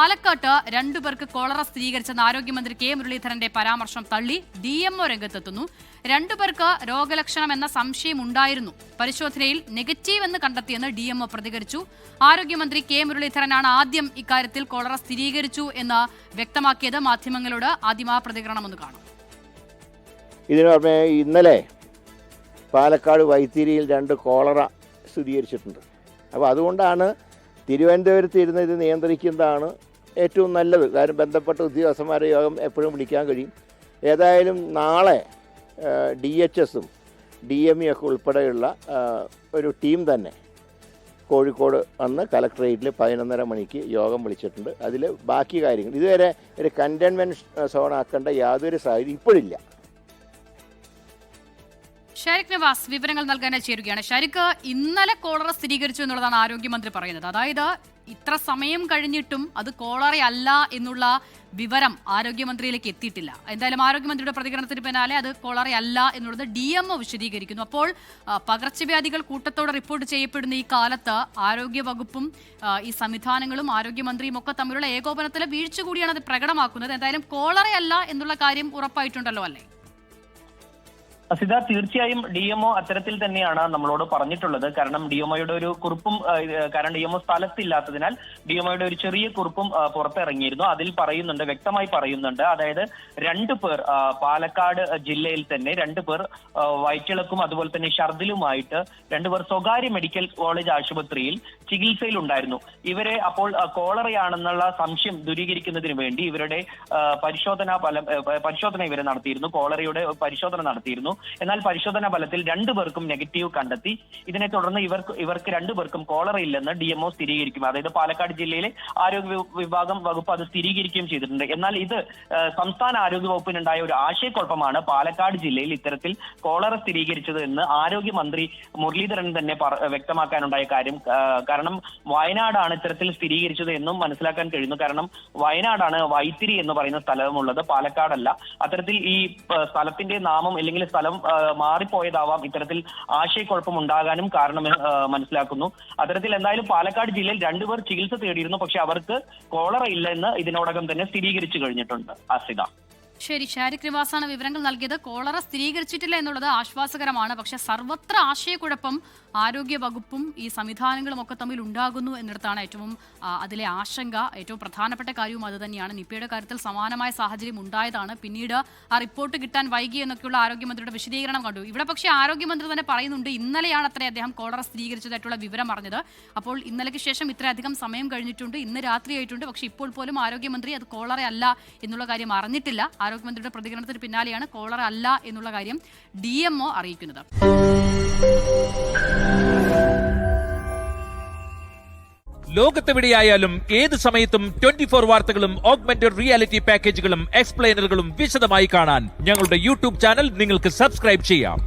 പാലക്കാട്ട് 2 പേർക്ക് കോളറ സ്ഥിരീകരിച്ചെന്ന ആരോഗ്യമന്ത്രി കെ മുരളീധരന്റെ പരാമർശം തള്ളി DMO രംഗത്തെത്തുന്നു. 2 പേർക്ക് രോഗലക്ഷണം എന്ന സംശയം ഉണ്ടായിരുന്നു. പരിശോധനയിൽ നെഗറ്റീവ് എന്ന് കണ്ടെത്തിയെന്ന് DMO പ്രതികരിച്ചു. ആരോഗ്യമന്ത്രി കെ മുരളീധരനാണ് ആദ്യം ഇക്കാര്യത്തിൽ കോളറ സ്ഥിരീകരിച്ചു എന്ന് വ്യക്തമാക്കിയത്. മാധ്യമങ്ങളോട് ആദ്യം ആ പ്രതികരണം ഒന്ന് കാണാം. ഇതിനു പുറമെ ഇന്നലെ പാലക്കാട് വൈത്തിരിയിൽ 2 കോളറ സ്ഥിരീകരിച്ചിട്ടുണ്ട്. അപ്പോൾ അതുകൊണ്ടാണ് തിരുവനന്തപുരത്ത് ഇരുന്ന് ഇത് നിയന്ത്രിക്കുന്നതാണ് ഏറ്റവും നല്ലത്. കാരണം ബന്ധപ്പെട്ട ഉദ്യോഗസ്ഥന്മാരുടെ യോഗം എപ്പോഴും വിളിക്കാൻ കഴിയും. ഏതായാലും നാളെ DHSഉം DME ഒക്കെ ഉൾപ്പെടെയുള്ള ഒരു ടീം തന്നെ കോഴിക്കോട് വന്ന് കലക്ട്രേറ്റിൽ 11:30 മണിക്ക് യോഗം വിളിച്ചിട്ടുണ്ട്. അതിൽ ബാക്കി കാര്യങ്ങൾ ഇതുവരെ ഒരു കണ്ടെയ്ൻമെൻറ്റ് സോൺ ആക്കേണ്ട യാതൊരു സാഹചര്യം ഇപ്പോഴില്ല. ഷാരിഖ് നവാസ് വിവരങ്ങൾ നൽകാനായി ചേരുകയാണ്. ഷാരിഖ്, ഇന്നലെ കോളറ സ്ഥിരീകരിച്ചു എന്നുള്ളതാണ് ആരോഗ്യമന്ത്രി പറയുന്നത്. അതായത് ഇത്ര സമയം കഴിഞ്ഞിട്ടും അത് കോളറയല്ല എന്നുള്ള വിവരം ആരോഗ്യമന്ത്രിയിലേക്ക് എത്തിയിട്ടില്ല. എന്തായാലും ആരോഗ്യമന്ത്രിയുടെ പ്രതികരണത്തിന് പിന്നാലെ അത് കോളറയല്ല എന്നുള്ളത് DMO വിശദീകരിക്കുന്നു. അപ്പോൾ പകർച്ചവ്യാധികൾ കൂട്ടത്തോടെ റിപ്പോർട്ട് ചെയ്യപ്പെടുന്ന ഈ കാലത്ത് ആരോഗ്യവകുപ്പും ഈ സംവിധാനങ്ങളും ആരോഗ്യമന്ത്രിയും ഒക്കെ തമ്മിലുള്ള ഏകോപനത്തിലെ വീഴ്ച കൂടിയാണ് അത് പ്രകടമാക്കുന്നത്. എന്തായാലും കോളറയല്ല എന്നുള്ള കാര്യം ഉറപ്പായിട്ടുണ്ടല്ലോ അല്ലേ? സിദ്ധാർത്ഥ്, തീർച്ചയായും DMO അത്തരത്തിൽ തന്നെയാണ് നമ്മളോട് പറഞ്ഞിട്ടുള്ളത്. കാരണം DMOയുടെ ഒരു കുറിപ്പും, കാരണം DMO സ്ഥലത്തില്ലാത്തതിനാൽ DMOയുടെ ഒരു ചെറിയ കുറിപ്പും പുറത്തിറങ്ങിയിരുന്നു. അതിൽ പറയുന്നുണ്ട്, വ്യക്തമായി പറയുന്നുണ്ട്, അതായത് 2 പേർ പാലക്കാട് ജില്ലയിൽ തന്നെ 2 പേർ വയറ്റിളക്കും അതുപോലെ തന്നെ ഷർദിലുമായിട്ട് 2 പേർ സ്വകാര്യ മെഡിക്കൽ കോളേജ് ആശുപത്രിയിൽ ചികിത്സയിലുണ്ടായിരുന്നു. ഇവരെ അപ്പോൾ കോളറയാണെന്നുള്ള സംശയം ദൂരീകരിക്കുന്നതിന് വേണ്ടി ഇവരുടെ പരിശോധന ഇവരെ നടത്തിയിരുന്നു. കോളറയുടെ പരിശോധന നടത്തിയിരുന്നു. എന്നാൽ പരിശോധനാ ഫലത്തിൽ 2 പേർക്കും നെഗറ്റീവ് കണ്ടെത്തി. ഇതിനെ തുടർന്ന് ഇവർക്ക് 2 പേർക്കും കോളറയില്ലെന്ന് DMO സ്ഥിരീകരിക്കും. അതായത് പാലക്കാട് ജില്ലയിലെ ആരോഗ്യ വിഭാഗം വകുപ്പ് അത് സ്ഥിരീകരിക്കുകയും ചെയ്തിട്ടുണ്ട്. എന്നാൽ ഇത് സംസ്ഥാന ആരോഗ്യ വകുപ്പിനുണ്ടായ ഒരു ആശയക്കുഴപ്പമാണ് പാലക്കാട് ജില്ലയിൽ ഇത്തരത്തിൽ കോളറ സ്ഥിരീകരിച്ചത് എന്ന് ആരോഗ്യമന്ത്രി മുരളീധരൻ തന്നെ വ്യക്തമാക്കാനുണ്ടായ കാര്യം. കാരണം വയനാടാണ് ഇത്തരത്തിൽ സ്ഥിരീകരിച്ചത് എന്നും മനസ്സിലാക്കാൻ കഴിയുന്നു. കാരണം വയനാടാണ് വൈത്തിരി എന്ന് പറയുന്ന സ്ഥലമുള്ളത്, പാലക്കാടല്ല. അത്തരത്തിൽ ഈ സ്ഥലത്തിന്റെ നാമം അല്ലെങ്കിൽ സ്ഥലം മാറിപ്പോയതാവാം ഇത്തരത്തിൽ ആശയക്കുഴപ്പം ഉണ്ടാകാനും കാരണം മനസ്സിലാക്കുന്നു. അത്തരത്തിൽ എന്തായാലും പാലക്കാട് ജില്ലയിൽ 2 പേർ ചികിത്സ തേടിയിരുന്നു. പക്ഷെ അവർക്ക് കോളറ ഇല്ലെന്ന് ഇതിനോടകം തന്നെ സ്ഥിരീകരിച്ചു കഴിഞ്ഞിട്ടുണ്ട്. അസിത, ശരി, ഷാരിഖ് നിവാസാണ് വിവരങ്ങൾ നൽകിയത്. കോളറ സ്ഥിരീകരിച്ചിട്ടില്ല എന്നുള്ളത് ആശ്വാസകരമാണ്. പക്ഷെ സർവത്ര ആശയക്കുഴപ്പം ആരോഗ്യ വകുപ്പും ഈ സംവിധാനങ്ങളും ഒക്കെ തമ്മിൽ ഉണ്ടാകുന്നു എന്നിടത്താണ് ഏറ്റവും അതിലെ ആശങ്ക. ഏറ്റവും പ്രധാനപ്പെട്ട കാര്യവും അത് തന്നെയാണ്. നിപ്പയുടെ കാര്യത്തിൽ സമാനമായ സാഹചര്യം ഉണ്ടായതാണ്. പിന്നീട് ആ റിപ്പോർട്ട് കിട്ടാൻ വൈകി എന്നൊക്കെയുള്ള ആരോഗ്യമന്ത്രിയുടെ വിശദീകരണം കണ്ടു. ഇവിടെ പക്ഷേ ആരോഗ്യമന്ത്രി തന്നെ പറയുന്നുണ്ട് ഇന്നലെയാണ് അത്ര അദ്ദേഹം കോളറ സ്ഥിരീകരിച്ചതായിട്ടുള്ള വിവരം അറിഞ്ഞത്. അപ്പോൾ ഇന്നലെക്ക് ശേഷം ഇത്രയധികം സമയം കഴിഞ്ഞിട്ടുണ്ട്, ഇന്ന് രാത്രിയായിട്ടുണ്ട്. പക്ഷെ ഇപ്പോൾ പോലും ആരോഗ്യമന്ത്രി അത് കോളറ അല്ല എന്നുള്ള കാര്യം അറിഞ്ഞിട്ടില്ല. ആരോഗ്യമന്ത്രിയുടെ പ്രതികരണത്തിന് പിന്നാലെയാണ് കോളറ അല്ല എന്നുള്ള കാര്യം DMO അറിയിക്കുന്നത്. ലോകത്തെവിടെയായാലും ഏത് സമയത്തും 24 വാർത്തകളും ഓഗ്മെന്റഡ് റിയാലിറ്റി പാക്കേജുകളും എക്സ്പ്ലെയിനറുകളും വിശദമായി കാണാൻ ഞങ്ങളുടെ YouTube ചാനൽ നിങ്ങൾക്ക് സബ്സ്ക്രൈബ് ചെയ്യാം.